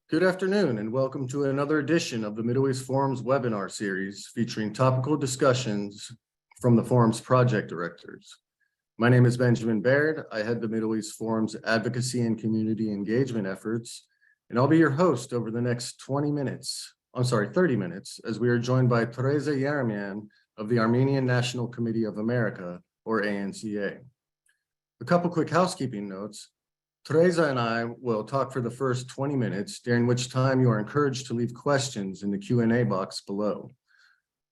Good afternoon and welcome to another edition of the Middle East Forum's webinar series featuring topical discussions from the Forum's project directors. My name is Benjamin Baird. I head the Middle East Forum's advocacy and community engagement efforts, and I'll be your host over the next 30 minutes, as we are joined by Tereza Yerimyan of the Armenian National Committee of America, or ANCA. A couple quick housekeeping notes. Tereza and I will talk for the first 20 minutes, during which time you are encouraged to leave questions in the Q&A box below.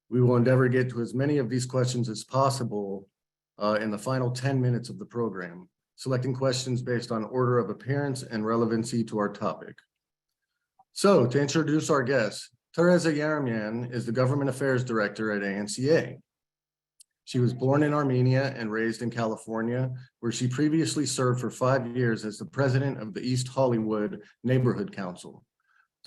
We will endeavor to get to as many of these questions as possible in the final 10 minutes of the program, selecting questions based on order of appearance and relevancy to our topic. So, to introduce our guest, Tereza Yerimyan is the Government Affairs Director at ANCA. She was born in Armenia and raised in California, where she previously served for 5 years as the president of the East Hollywood Neighborhood Council.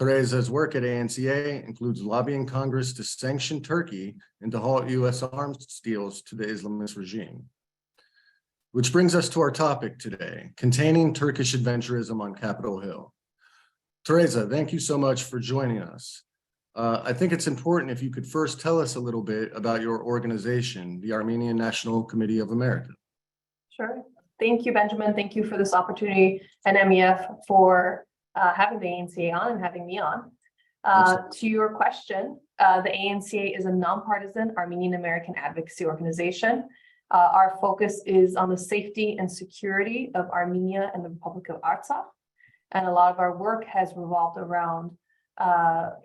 Tereza's work at ANCA includes lobbying Congress to sanction Turkey and to halt U.S. arms deals to the Islamist regime. Which brings us to our topic today, containing Turkish adventurism on Capitol Hill. Tereza, thank you so much for joining us. I think it's important if you could first tell us a little bit about your organization, the Armenian National Committee of America. Sure. Thank you, Benjamin. Thank you for this opportunity and MEF for having the ANCA on and having me on. To your question, the ANCA is a nonpartisan Armenian American advocacy organization. Our focus is on the safety and security of Armenia and the Republic of Artsakh. And a lot of our work has revolved around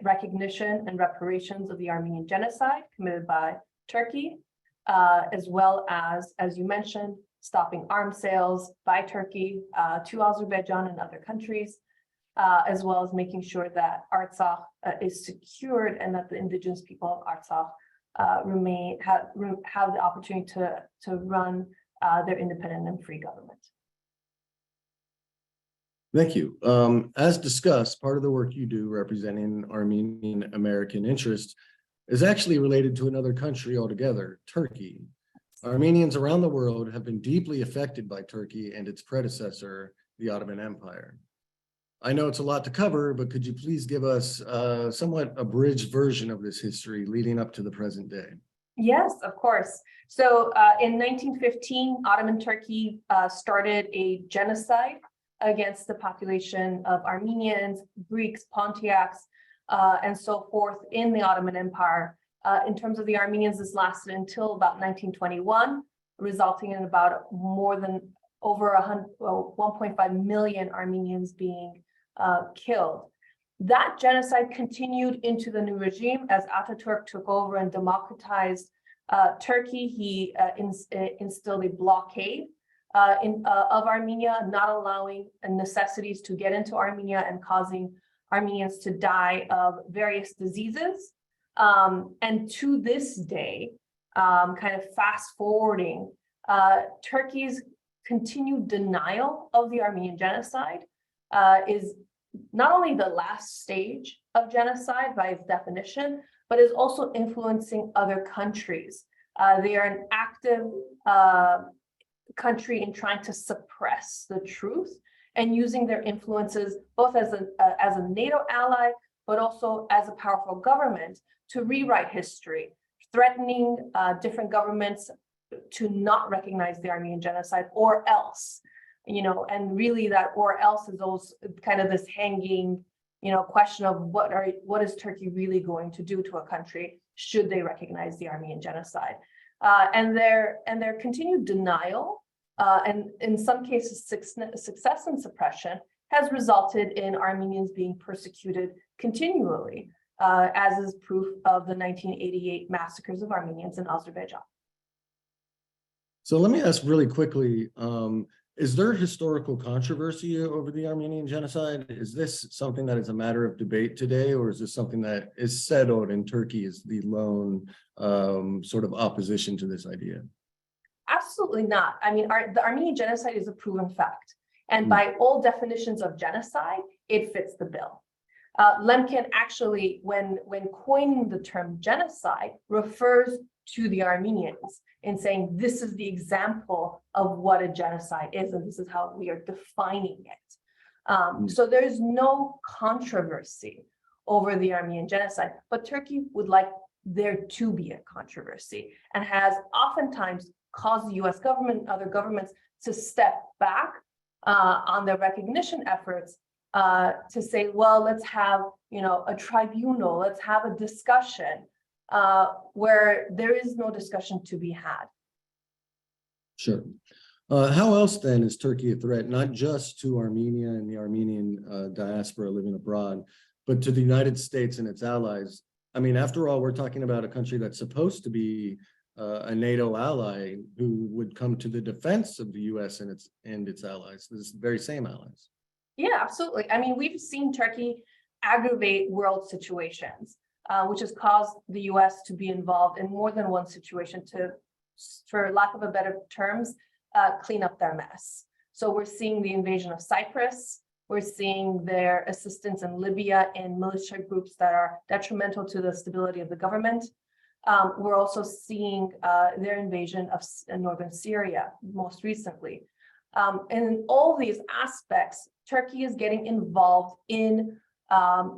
recognition and reparations of the Armenian genocide committed by Turkey, as well as you mentioned, stopping arms sales by Turkey to Azerbaijan and other countries, as well as making sure that Artsakh is secured and that the indigenous people of Artsakh have the opportunity to run their independent and free government. Thank you. As discussed, part of the work you do representing Armenian American interests is actually related to another country altogether, Turkey. Armenians around the world have been deeply affected by Turkey and its predecessor, the Ottoman Empire. I know it's a lot to cover, but could you please give us somewhat abridged version of this history leading up to the present day? Yes, of course. So in 1915, Ottoman Turkey started a genocide against the population of Armenians, Greeks, Pontiacs, and so forth in the Ottoman Empire. In terms of the Armenians, this lasted until about 1921, resulting in about over 1.5 million Armenians being killed. That genocide continued into the new regime as Ataturk took over and democratized Turkey. He instilled a blockade of Armenia, not allowing necessities to get into Armenia and causing Armenians to die of various diseases. And to this day, kind of fast forwarding, Turkey's continued denial of the Armenian genocide is not only the last stage of genocide by its definition, but is also influencing other countries. They are an active country in trying to suppress the truth and using their influences both as a NATO ally, but also as a powerful government to rewrite history, threatening different governments to not recognize the Armenian genocide or else, and really that or else is also kind of this hanging, question of what is Turkey really going to do to a country should they recognize the Armenian genocide? And their continued denial, and in some cases success in suppression, has resulted in Armenians being persecuted continually, as is proof of the 1988 massacres of Armenians in Azerbaijan. So let me ask really quickly, is there historical controversy over the Armenian genocide? Is this something that is a matter of debate today, or is this something that is settled and Turkey is the lone sort of opposition to this idea? Absolutely not. I mean, the Armenian genocide is a proven fact. And by all definitions of genocide, it fits the bill. Lemkin actually, when coining the term genocide, refers to the Armenians in saying this is the example of what a genocide is, and this is how we are defining it. So there's no controversy over the Armenian genocide, but Turkey would like there to be a controversy and has oftentimes caused the US government and other governments to step back on their recognition efforts to say, well, let's have, a tribunal, let's have a discussion where there is no discussion to be had. Sure. How else then is Turkey a threat, not just to Armenia and the Armenian diaspora living abroad, but to the United States and its allies? I mean, after all, we're talking about a country that's supposed to be a NATO ally who would come to the defense of the US and its allies, this very same allies. Yeah, absolutely. I mean, we've seen Turkey aggravate world situations, which has caused the US to be involved in more than one situation to, for lack of a better terms, clean up their mess. So we're seeing the invasion of Cyprus. We're seeing their assistance in Libya in militia groups that are detrimental to the stability of the government. We're also seeing their invasion of northern Syria most recently. And in all these aspects, Turkey is getting involved in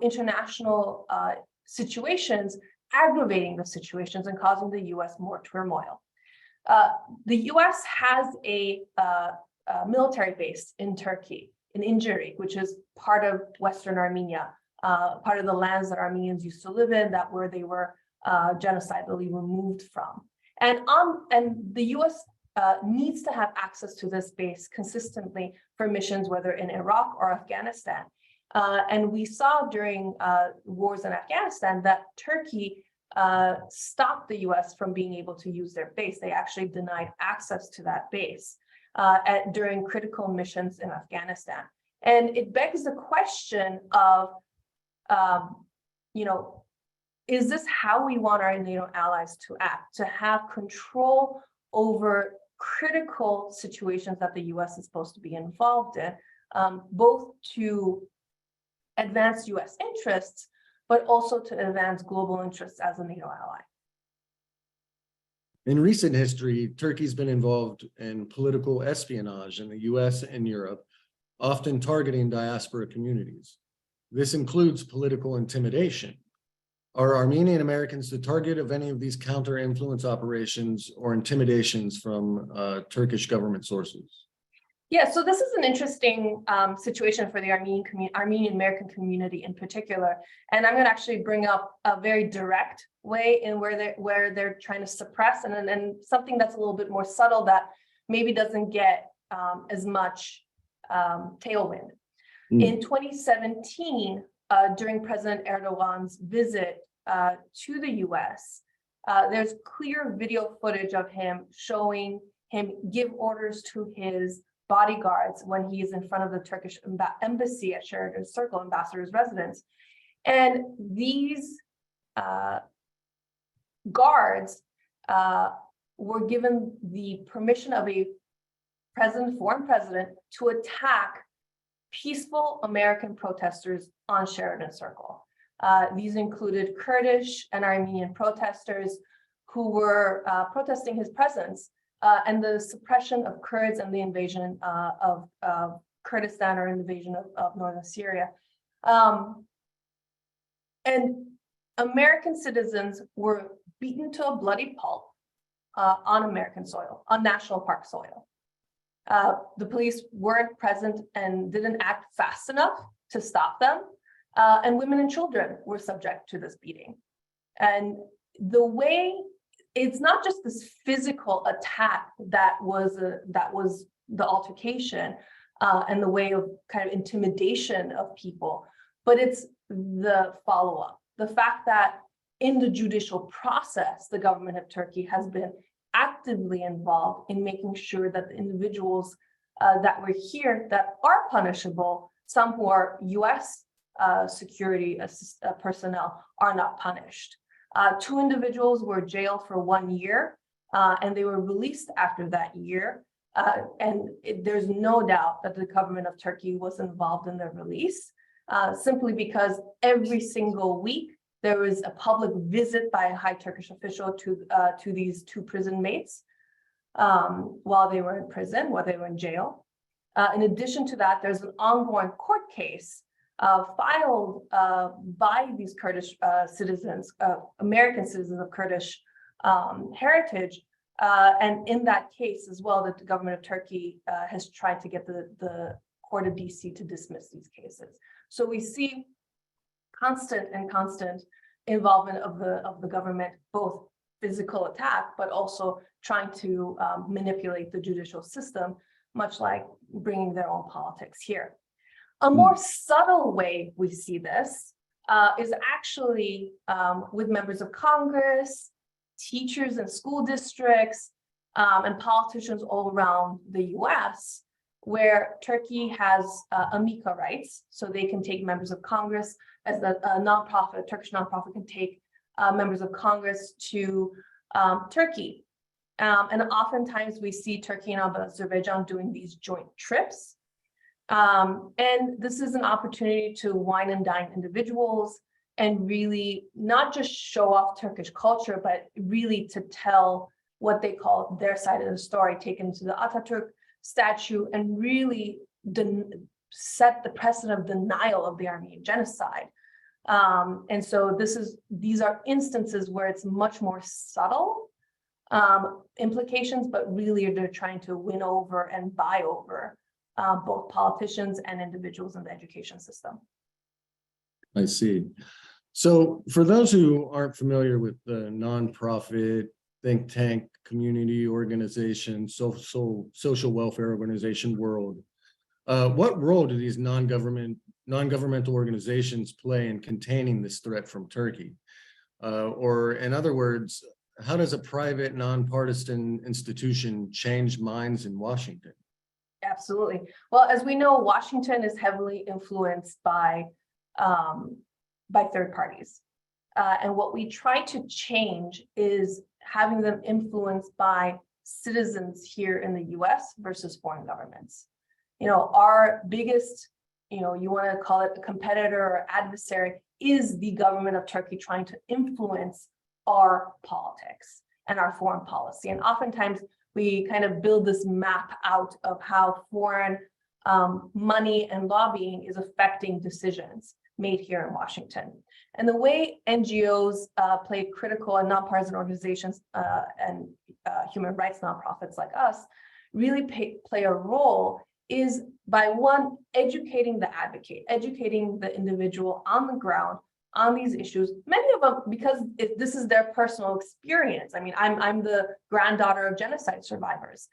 international situations, aggravating the situations and causing the US more turmoil. The US has a military base in Turkey, in Incirlik, which is part of Western Armenia, part of the lands that Armenians used to live in, that where they were genocidally removed from. And the US needs to have access to this base consistently for missions, whether in Iraq or Afghanistan. And we saw during wars in Afghanistan that Turkey stopped the US from being able to use their base. They actually denied access to that base during critical missions in Afghanistan. And it begs the question of, is this how we want our NATO allies to act, to have control over critical situations that the US is supposed to be involved in, both to advance US interests, but also to advance global interests as a NATO ally? In recent history, Turkey's been involved in political espionage in the US and Europe, often targeting diaspora communities. This includes political intimidation. Are Armenian Americans the target of any of these counter-influence operations or intimidations from Turkish government sources? Yeah, so this is an interesting situation for the Armenian American community in particular. And I'm going to actually bring up a very direct way in where they're trying to suppress, and something that's a little bit more subtle that maybe doesn't get as much tailwind. In 2017, during President Erdoğan's visit to the US, there's clear video footage of him showing him give orders to his bodyguards when he is in front of the Turkish embassy at Sheridan Circle, ambassador's residence. And these guards were given the permission of a foreign president to attack peaceful American protesters on Sheridan Circle. These included Kurdish and Armenian protesters who were protesting his presence and the suppression of Kurds and the invasion of Kurdistan, or invasion of northern Syria. And American citizens were beaten to a bloody pulp on American soil, on national park soil. The police weren't present and didn't act fast enough to stop them. And women and children were subject to this beating. And the way, it's not just this physical attack that was the altercation and the way of kind of intimidation of people, but it's the follow-up. The fact that in the judicial process, the government of Turkey has been actively involved in making sure that the individuals that were here that are punishable, some who are US security personnel, are not punished. 2 individuals were jailed for 1 year and they were released after that year. There's no doubt that the government of Turkey was involved in their release, simply because every single week there was a public visit by a high Turkish official to these 2 prison mates while they were in prison, while they were in jail. In addition to that, there's an ongoing court case filed by these Kurdish citizens, American citizens of Kurdish heritage. And in that case as well, that the government of Turkey has tried to get the Court of DC to dismiss these cases. So we see constant involvement of the government, both physical attack, but also trying to manipulate the judicial system, much like bringing their own politics here. A more subtle way we see this is actually with members of Congress, teachers in school districts, and politicians all around the US, where Turkey has amica rights, so they can take members of Congress as a nonprofit, a Turkish nonprofit can take members of Congress to Turkey. And oftentimes we see Turkey and Azerbaijan doing these joint trips. And this is an opportunity to wine and dine individuals and really not just show off Turkish culture, but really to tell what they call their side of the story, taken to the Atatürk statue and really set the precedent of denial of the Armenian genocide. And so these are instances where it's much more subtle implications, but really they're trying to win over and buy over both politicians and individuals in the education system. I see. So for those who aren't familiar with the nonprofit, think tank, community organization, social welfare organization world, what role do these non-governmental organizations play in containing this threat from Turkey? Or in other words, how does a private nonpartisan institution change minds in Washington? Absolutely. Well, as we know, Washington is heavily influenced by third parties. And what we try to change is having them influenced by citizens here in the US versus foreign governments. You know, our biggest, you want to call it a competitor or adversary, is the government of Turkey trying to influence our politics and our foreign policy. And oftentimes we kind of build this map out of how foreign money and lobbying is affecting decisions made here in Washington. And the way NGOs play critical and nonpartisan organizations and human rights nonprofits like us really play a role is by one, educating the advocate, educating the individual on the ground on these issues, many of them because this is their personal experience. I mean, I'm the granddaughter of genocide survivors.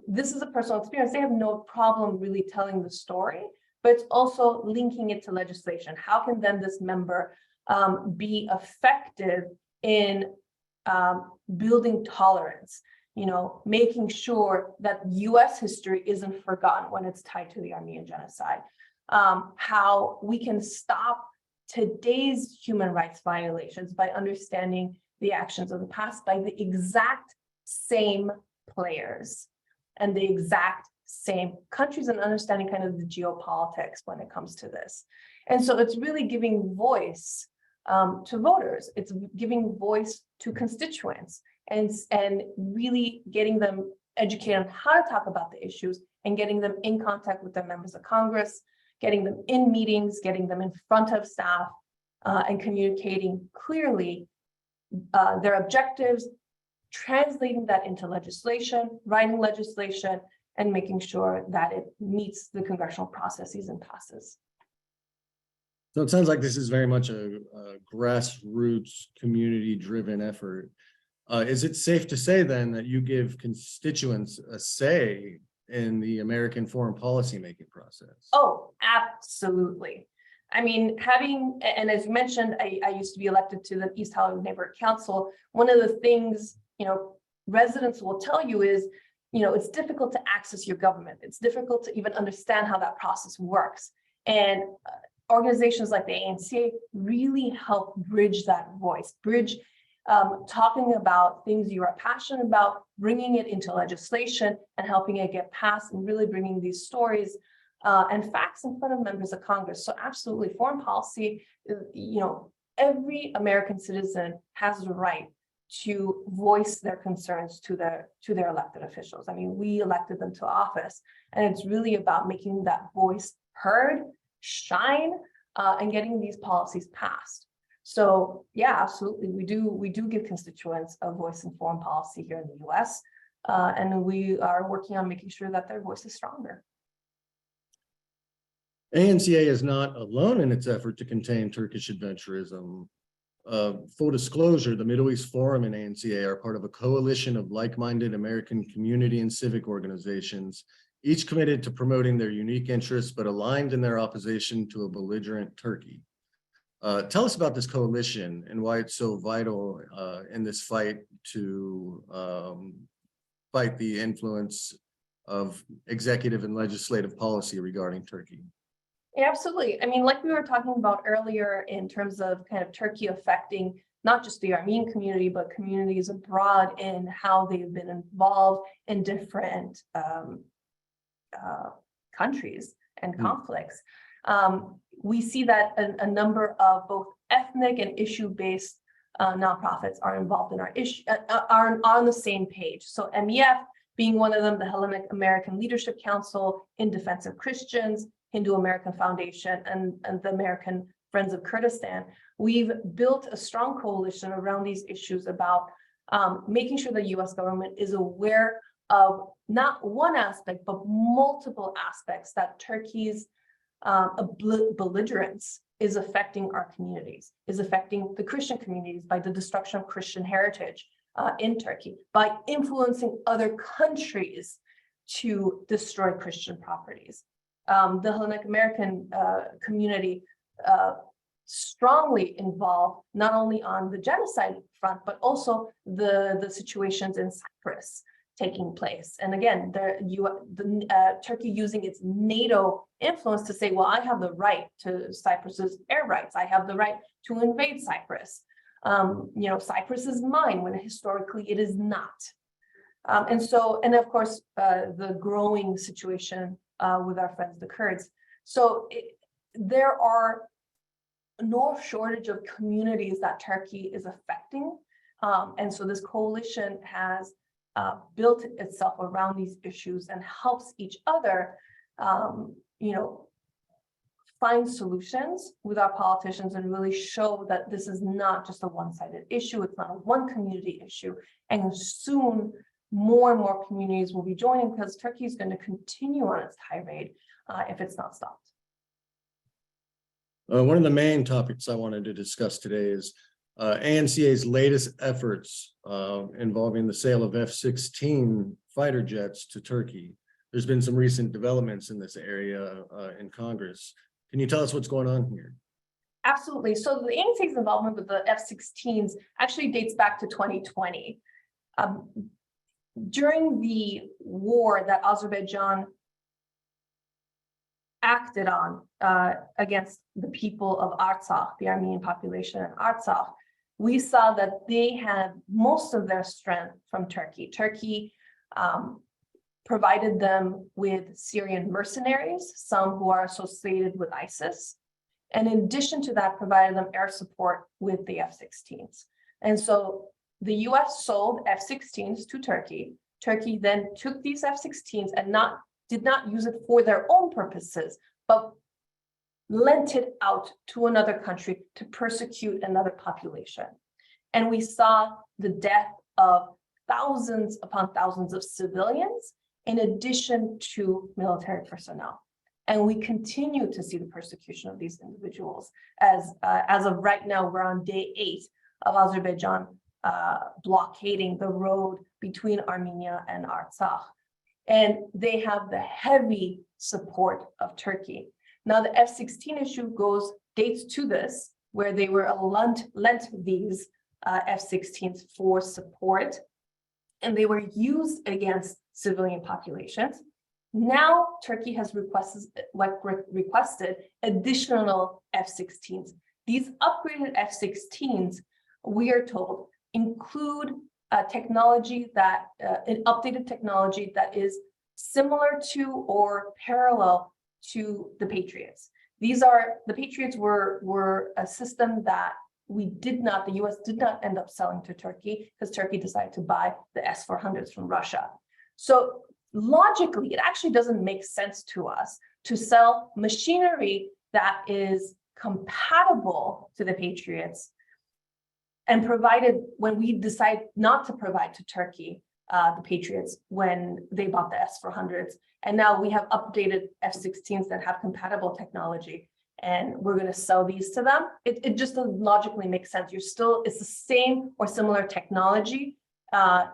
This is a personal experience. They have no problem really telling the story, but it's also linking it to legislation. How can then this member be effective in building tolerance, making sure that US history isn't forgotten when it's tied to the Armenian genocide, how we can stop today's human rights violations by understanding the actions of the past by the exact same players and the exact same countries, and understanding kind of the geopolitics when it comes to this. And so it's really giving voice to voters. It's giving voice to constituents and really getting them educated on how to talk about the issues and getting them in contact with their members of Congress, getting them in meetings, getting them in front of staff, and communicating clearly their objectives, translating that into legislation, writing legislation, and making sure that it meets the congressional processes and passes. So it sounds like this is very much a grassroots, community-driven effort. Is it safe to say then that you give constituents a say in the American foreign policy making process? Oh, absolutely. I mean, and as you mentioned, I used to be elected to the East Hollywood Neighborhood Council. One of the things, residents will tell you is, it's difficult to access your government. It's difficult to even understand how that process works. And organizations like the ANC really help bridge that voice, talking about things you are passionate about, bringing it into legislation and helping it get passed, and really bringing these stories and facts in front of members of Congress. So absolutely, foreign policy, every American citizen has the right to voice their concerns to their elected officials. I mean, we elected them to office, and it's really about making that voice heard, shine, and getting these policies passed. So yeah, absolutely, we do give constituents a voice in foreign policy here in the US, and we are working on making sure that their voice is stronger. ANCA is not alone in its effort to contain Turkish adventurism. Full disclosure, the Middle East Forum and ANCA are part of a coalition of like-minded American community and civic organizations, each committed to promoting their unique interests, but aligned in their opposition to a belligerent Turkey. Tell us about this coalition and why it's so vital in this fight to fight the influence of executive and legislative policy regarding Turkey. Yeah, absolutely. I mean, like we were talking about earlier in terms of kind of Turkey affecting not just the Armenian community, but communities abroad in how they've been involved in different countries and conflicts. We see that a number of both ethnic and issue-based nonprofits are involved in our issue, are on the same page. So MEF being one of them, the Hellenic American Leadership Council in Defense of Christians, Hindu American Foundation, and the American Friends of Kurdistan. We've built a strong coalition around these issues about making sure the US government is aware of not one aspect, but multiple aspects that Turkey's belligerence is affecting our communities, is affecting the Christian communities by the destruction of Christian heritage in Turkey, by influencing other countries to destroy Christian properties. The Hellenic American community strongly involved not only on the genocide front, but also the situations in Cyprus taking place. And again, Turkey using its NATO influence to say, well, I have the right to Cyprus's air rights. I have the right to invade Cyprus. Cyprus is mine when historically it is not. And of course, the growing situation with our friends, the Kurds. So there are no shortage of communities that Turkey is affecting. And so this coalition has built itself around these issues and helps each other, find solutions with our politicians and really show that this is not just a one-sided issue. It's not a one community issue. And soon, more and more communities will be joining because Turkey is going to continue on its tirade if it's not stopped. One of the main topics I wanted to discuss today is ANCA's latest efforts involving the sale of F-16 fighter jets to Turkey. There's been some recent developments in this area in Congress. Can you tell us what's going on here? Absolutely. So the ANCA's involvement with the F-16s actually dates back to 2020. During the war that Azerbaijan acted on against the people of Artsakh, the Armenian population in Artsakh, we saw that they had most of their strength from Turkey. Turkey provided them with Syrian mercenaries, some who are associated with ISIS, and in addition to that, provided them air support with the F-16s. And so the US sold F-16s to Turkey. Turkey then took these F-16s and did not use it for their own purposes, but lent it out to another country to persecute another population. And we saw the death of thousands upon thousands of civilians in addition to military personnel. And we continue to see the persecution of these individuals. As of right now, we're on day 8 of Azerbaijan blockading the road between Armenia and Artsakh. And they have the heavy support of Turkey. Now, the F-16 issue dates to this, where they were lent these F-16s for support, and they were used against civilian populations. Now, Turkey has requested additional F-16s. These upgraded F-16s, we are told, include technology that, an updated technology that is similar to or parallel to the Patriots. The Patriots were a system that the US did not end up selling to Turkey because Turkey decided to buy the S-400s from Russia. So logically, it actually doesn't make sense to us to sell machinery that is compatible to the Patriots and provided when we decide not to provide to Turkey the Patriots when they bought the S-400s. And now we have updated F-16s that have compatible technology, and we're going to sell these to them. It just doesn't logically make sense. It's the same or similar technology,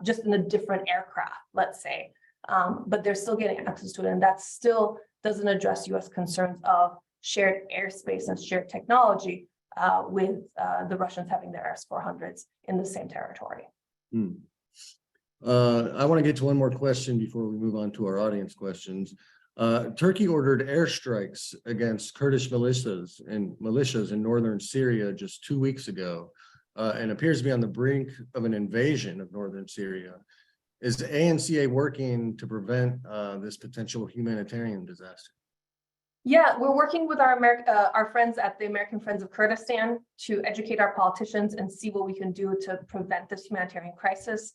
just in a different aircraft, let's say. But they're still getting access to it, and that still doesn't address US concerns of shared airspace and shared technology with the Russians having their S-400s in the same territory. I want to get to one more question before we move on to our audience questions. Turkey ordered airstrikes against Kurdish militias in northern Syria just 2 weeks ago, and appears to be on the brink of an invasion of northern Syria. Is the ANCA working to prevent this potential humanitarian disaster? Yeah, we're working with our friends at the American Friends of Kurdistan to educate our politicians and see what we can do to prevent this humanitarian crisis.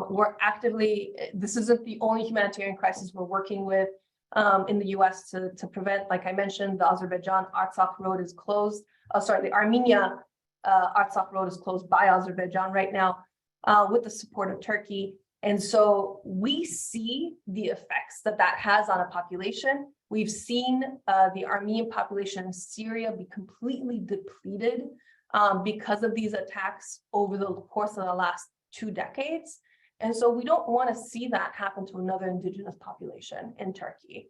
We're actively, this isn't the only humanitarian crisis we're working with in the US to prevent. Like I mentioned, the Azerbaijan Artsakh road is closed. The Armenia Artsakh road is closed by Azerbaijan right now with the support of Turkey. And so we see the effects that has on a population. We've seen the Armenian population in Syria be completely depleted because of these attacks over the course of the last 2 decades. And so we don't want to see that happen to another indigenous population in Turkey.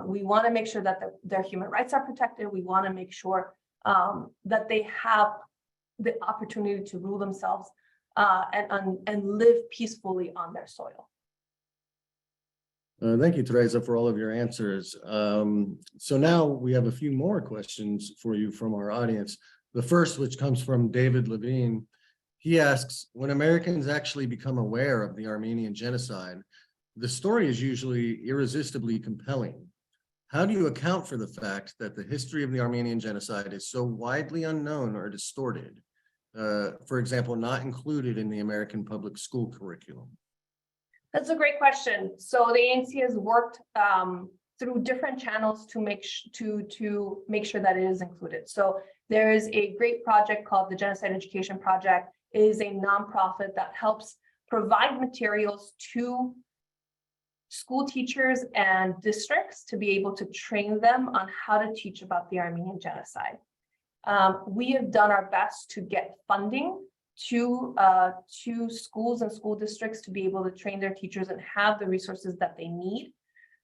We want to make sure that their human rights are protected. We want to make sure that they have the opportunity to rule themselves and live peacefully on their soil. Thank you, Tereza, for all of your answers. So now we have a few more questions for you from our audience. The first, which comes from David Levine. He asks, when Americans actually become aware of the Armenian genocide, the story is usually irresistibly compelling. How do you account for the fact that the history of the Armenian genocide is so widely unknown or distorted? For example, not included in the American public school curriculum? That's a great question. So the ANC has worked through different channels to make sure that it is included. So there is a great project called the Genocide Education Project. It is a nonprofit that helps provide materials to school teachers and districts to be able to train them on how to teach about the Armenian genocide. We have done our best to get funding to schools and school districts to be able to train their teachers and have the resources that they need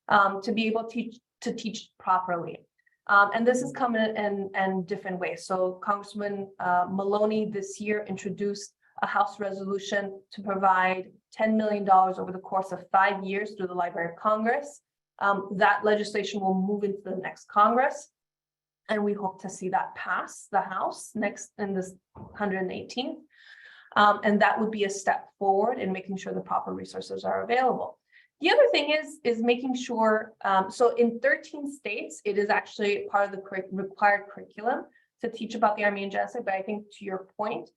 to be able to teach properly. And this has come in different ways. So Congressman Maloney this year introduced a House resolution to provide $10 million over the course of 5 years through the Library of Congress. That legislation will move into the next Congress, and we hope to see that pass the House next in this 118th. And that would be a step forward in making sure the proper resources are available. The other thing is making sure, so in 13 states, it is actually part of the required curriculum to teach about the Armenian genocide. But I think to your point,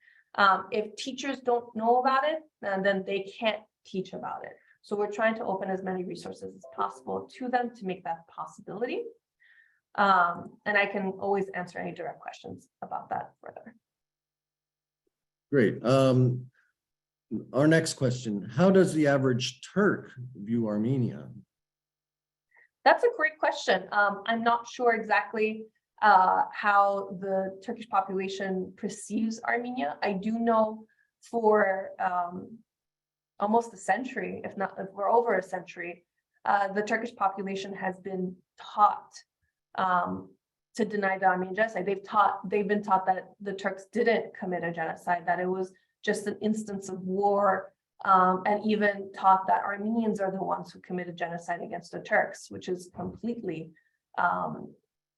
if teachers don't know about it, then they can't teach about it. So we're trying to open as many resources as possible to them to make that a possibility. And I can always answer any direct questions about that further. Great. Our next question, how does the average Turk view Armenia? That's a great question. I'm not sure exactly how the Turkish population perceives Armenia. I do know for almost a century, if we're over a century, the Turkish population has been taught to deny the Armenian genocide. They've been taught that the Turks didn't commit a genocide, that it was just an instance of war, and even taught that Armenians are the ones who committed genocide against the Turks, which is completely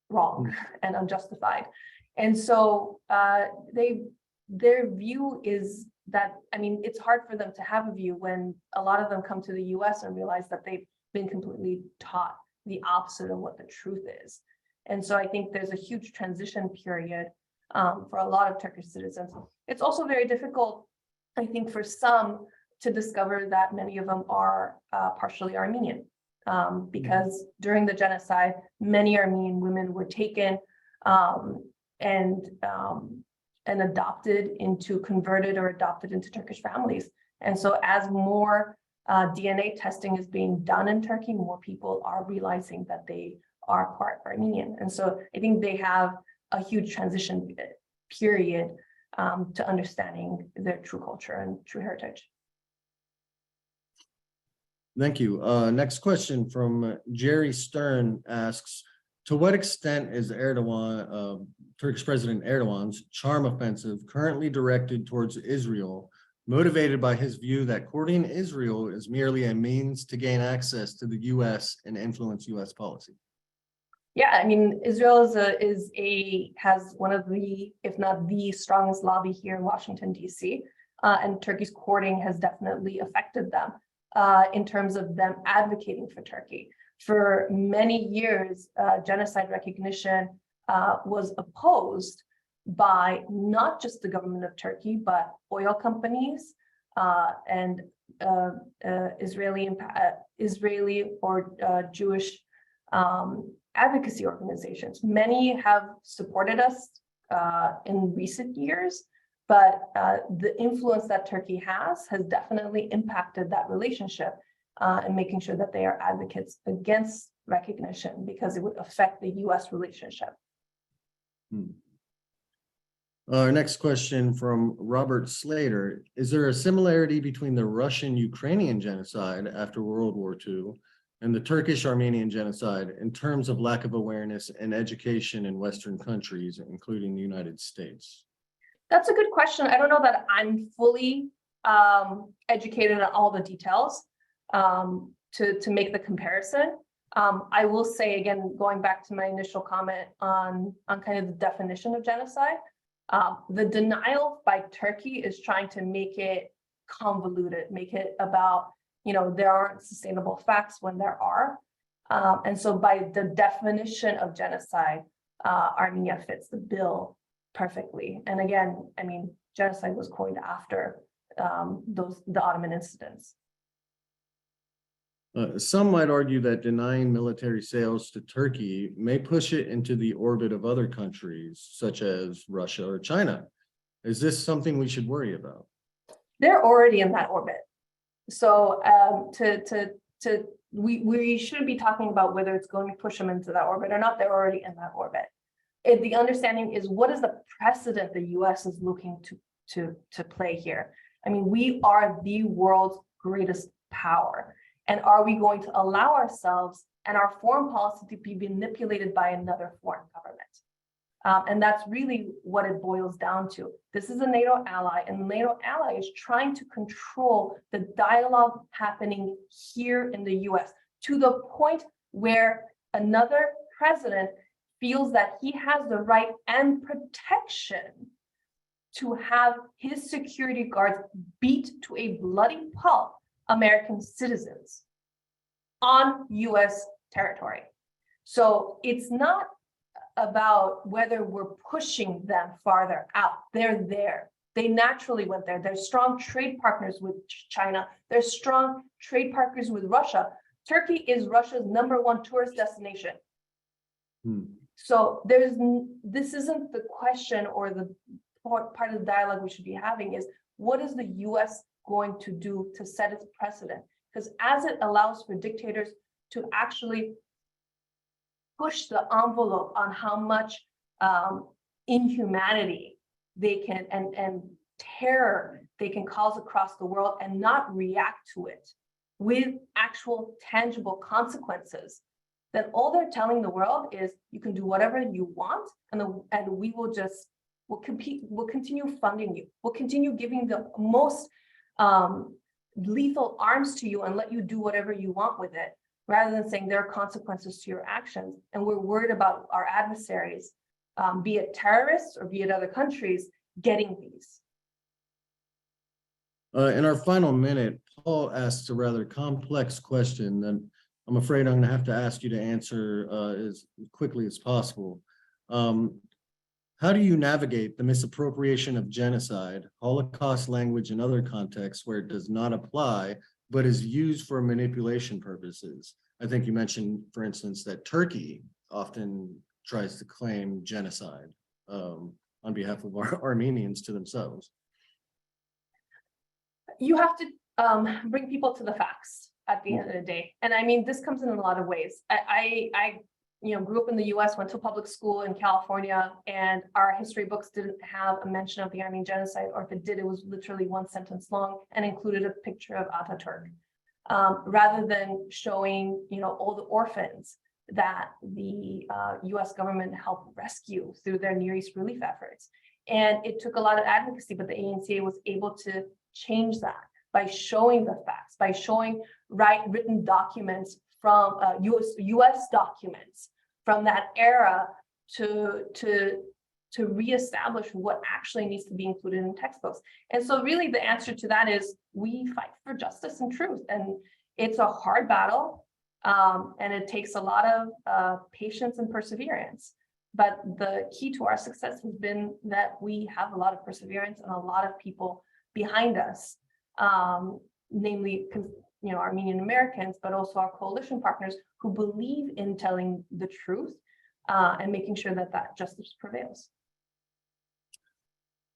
wrong and unjustified. And so their view is that, I mean, it's hard for them to have a view when a lot of them come to the US and realize that they've been completely taught the opposite of what the truth is. And so I think there's a huge transition period for a lot of Turkish citizens. It's also very difficult, I think, for some to discover that many of them are partially Armenian, because during the genocide, many Armenian women were taken and converted or adopted into Turkish families. And so as more DNA testing is being done in Turkey, more people are realizing that they are part Armenian. And so I think they have a huge transition period to understanding their true culture and true heritage. Thank you. Next question from Jerry Stern asks, to what extent is Erdoğan, Turkish President Erdoğan's charm offensive currently directed towards Israel, motivated by his view that courting Israel is merely a means to gain access to the U.S. and influence U.S. policy? Yeah, I mean, Israel has one of the, if not the strongest lobby here in Washington, D.C., and Turkey's courting has definitely affected them in terms of them advocating for Turkey. For many years, genocide recognition was opposed by not just the government of Turkey, but oil companies and Israeli or Jewish advocacy organizations. Many have supported us in recent years, but the influence that Turkey has definitely impacted that relationship and making sure that they are advocates against recognition because it would affect the U.S. relationship. Our next question from Robert Slater. Is there a similarity between the Russian-Ukrainian genocide after World War II and the Turkish-Armenian genocide in terms of lack of awareness and education in Western countries, including the United States? That's a good question. I don't know that I'm fully educated on all the details to make the comparison. I will say, again, going back to my initial comment on kind of the definition of genocide, the denial by Turkey is trying to make it convoluted, make it about, there aren't sustainable facts when there are. And so by the definition of genocide, Armenia fits the bill perfectly. And again, I mean, genocide was coined after the Ottoman incidents. Some might argue that denying military sales to Turkey may push it into the orbit of other countries, such as Russia or China. Is this something we should worry about? They're already in that orbit. So we shouldn't be talking about whether it's going to push them into that orbit or not. They're already in that orbit. The understanding is, what is the precedent the U.S. is looking to play here? I mean, we are the world's greatest power. And are we going to allow ourselves and our foreign policy to be manipulated by another foreign government? And that's really what it boils down to. This is a NATO ally, and the NATO ally is trying to control the dialogue happening here in the US to the point where another president feels that he has the right and protection to have his security guards beat to a bloody pulp American citizens on US territory. So it's not about whether we're pushing them farther out. They're there. They naturally went there. They're strong trade partners with China. They're strong trade partners with Russia. Turkey is Russia's #1 tourist destination. So this isn't the question, or the part of the dialogue we should be having is, what is the US going to do to set its precedent? Because as it allows for dictators to actually push the envelope on how much inhumanity they can and terror they can cause across the world and not react to it with actual tangible consequences, then all they're telling the world is, you can do whatever you want, and we will just, we'll continue funding you. We'll continue giving the most lethal arms to you and let you do whatever you want with it, rather than saying there are consequences to your actions. And we're worried about our adversaries, be it terrorists or be it other countries, getting these. In our final minute, Paul asks a rather complex question that I'm afraid I'm going to have to ask you to answer as quickly as possible. How do you navigate the misappropriation of genocide, Holocaust language in other contexts where it does not apply, but is used for manipulation purposes? I think you mentioned, for instance, that Turkey often tries to claim genocide on behalf of Armenians to themselves. You have to bring people to the facts at the end of the day. And I mean, this comes in a lot of ways. I grew up in the US, went to public school in California, and our history books didn't have a mention of the Armenian genocide, or if it did, it was literally one sentence long and included a picture of Ataturk. Rather than showing, all the orphans that the US government helped rescue through their Near East relief efforts. And it took a lot of advocacy, but the ANCA was able to change that by showing the facts, by showing written documents from US documents from that era to reestablish what actually needs to be included in textbooks. And so really the answer to that is we fight for justice and truth. And it's a hard battle, and it takes a lot of patience and perseverance. But the key to our success has been that we have a lot of perseverance and a lot of people behind us, namely, Armenian Americans, but also our coalition partners who believe in telling the truth and making sure that justice prevails.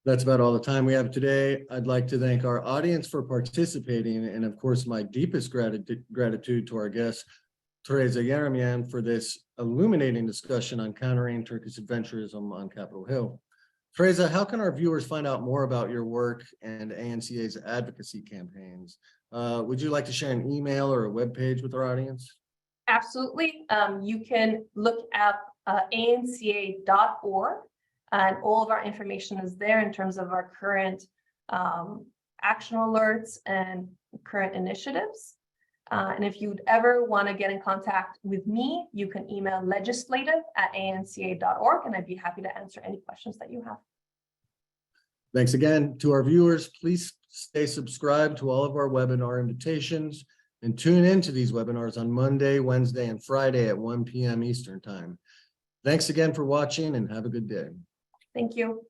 That's about all the time we have today. I'd like to thank our audience for participating, and of course, my deepest gratitude to our guest, Tereza Yerimyan, for this illuminating discussion on countering Turkish adventurism on Capitol Hill. Tereza, how can our viewers find out more about your work and ANCA's advocacy campaigns? Would you like to share an email or a webpage with our audience? Absolutely. You can look at anca.org, and all of our information is there in terms of our current action alerts and current initiatives. And if you'd ever want to get in contact with me, you can email legislative@anca.org, and I'd be happy to answer any questions that you have. Thanks again to our viewers. Please stay subscribed to all of our webinar invitations and tune into these webinars on Monday, Wednesday, and Friday at 1 p.m. Eastern Time. Thanks again for watching, and have a good day. Thank you.